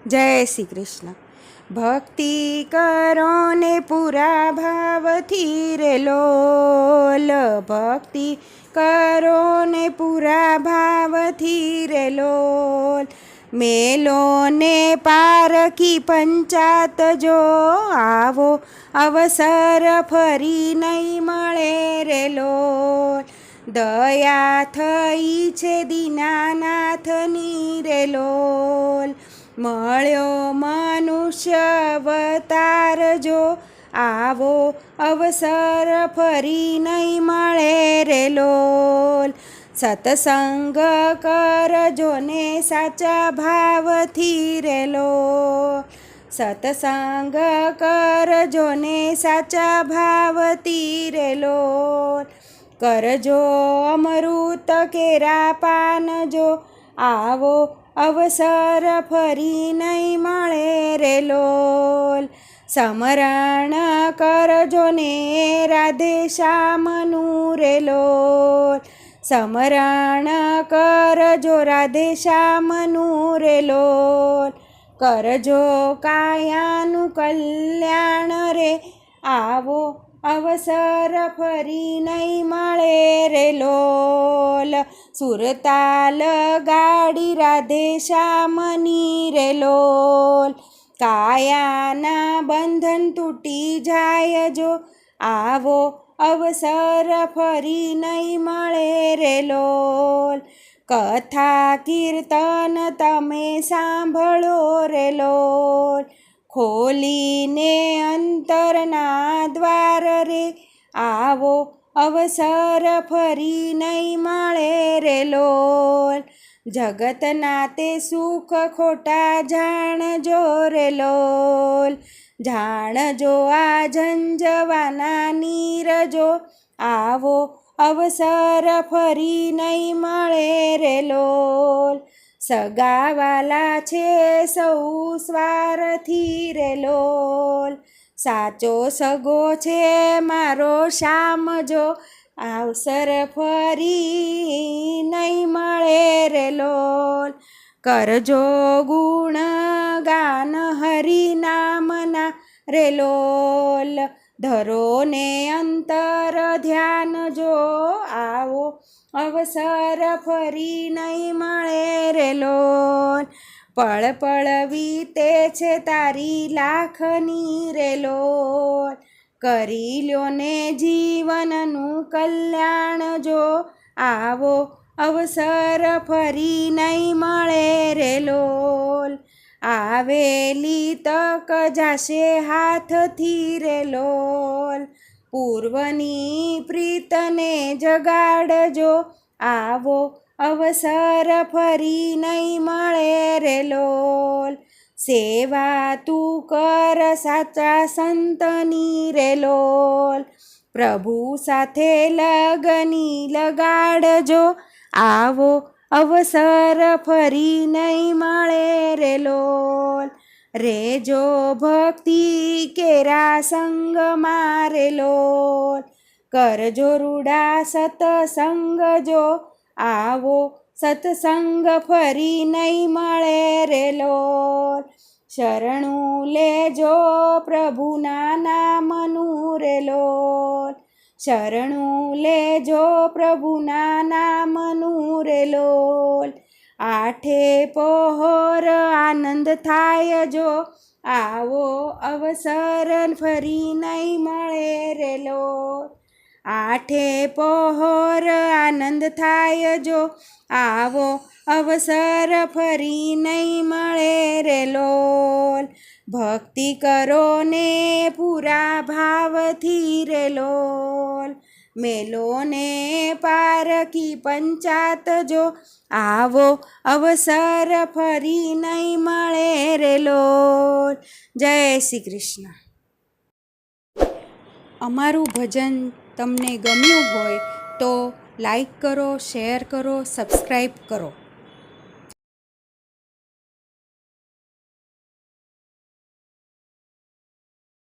જય શ્રી કૃષ્ણ. ભક્તિ કરો ને પૂરા ભાવથી રે લોલ, ભક્તિ કરો ને પૂરા ભાવથી રે લોલ. મેલો ને પારખી પંચાત જો આવો અવસર ફરી નહીં મળે રે લોલ. દયા થઈ છે દીનાનાથની રે લોલ, મળ્યો મનુષ્ય અવતાર જો આવો અવસર ફરી નહીં મળે રે લોલ. સત્સંગ કરજો ને સાચા ભાવથી રે લોલ, સત્સંગ કરજો ને સાચા ભાવથી રે લોલ. કરજો અમૃત કેરા પાન જો આવો અવસર ફરી નહીં મળે રે લોલ. સમરણ કરજો ને રાધે શ્યામનું રે લોલ, સમરણ કરજો રાધે શ્યામનું રે લોલ. કરજો કાયાનું કલ્યાણ રે આવો અવસર ફરી નહીં મળે રે લોલ. સુરતાલ ગાડી રાધે શ્યામની રે લોલ, કાયાના બંધન તૂટી જાય જો આવો અવસર ફરી નહીં મળે રે લોલ. કથા કીર્તન તમે સાંભળો રે લોલ, ખોલીને અંતરના દ્વાર રે આવો અવસર ફરી નહીં મળે રે લોલ. જગતના તે સુખ ખોટા જાણજો રે લોલ, જાણજો આ ઝંઝવાના નીરજો આવો અવસર ફરી નહીં મળે રે લોલ. સગાવાલા છે સૌ સ્વાર્થી રે લોલ, સાચો સગો છે મારો શ્યામ જો અવસર ફરી નહીં મળે રે લોલ. કરજો ગુણ ગાન હરિ નામના રે લોલ, ધરો ને અંતર ધ્યાન જો આવો અવસર ફરી નહીં મળે રે લોલ. પળ પળ વીતે છે તારી લાખની રે લોલ, કરી લ્યો ને જીવનનું કલ્યાણ જો આવો અવસર ફરી નહીં મળે રે લોલ. આવેલી તક જાશે હાથથી રે લોલ, પૂર્વની પ્રીતને જગાડજો આવો અવસર ફરી નહીં મળે રે લોલ. સેવા તું કર સાચા સંતની રે લોલ, પ્રભુ સાથે લગની લગાડજો આવો અવસર ફરી નહીં મળે રે લોલ. રેજો ભક્તિ કેરા સંગમાં રે લોલ, કરજો રૂડા સત્સંગ જો આવો સત્સંગ ફરી નહીં મળે રે લોલ. શરણું લેજો પ્રભુના નામનું રે લોલ, શરણું લેજો પ્રભુના નામનું રે લોલ. આઠે પહોર આનંદ થાય જો આવો અવસર ફરી નહીં મળે રે લોલ. આઠે પહોર આનંદ થાય જો આવો અવસર ફરી નહીં મળે રે લોલ. ભક્તિ કરો ને પૂરા ભાવથી રે લોલ, મેલો ને પારખી પંચાત જો આવો અવસર ફરી નહીં મળે રે લોલ. જય શ્રી કૃષ્ણ. અમારું ભજન તમને ગમ્યું હોય તો લાઈક કરો, શેર કરો, સબસ્ક્રાઈબ કરો.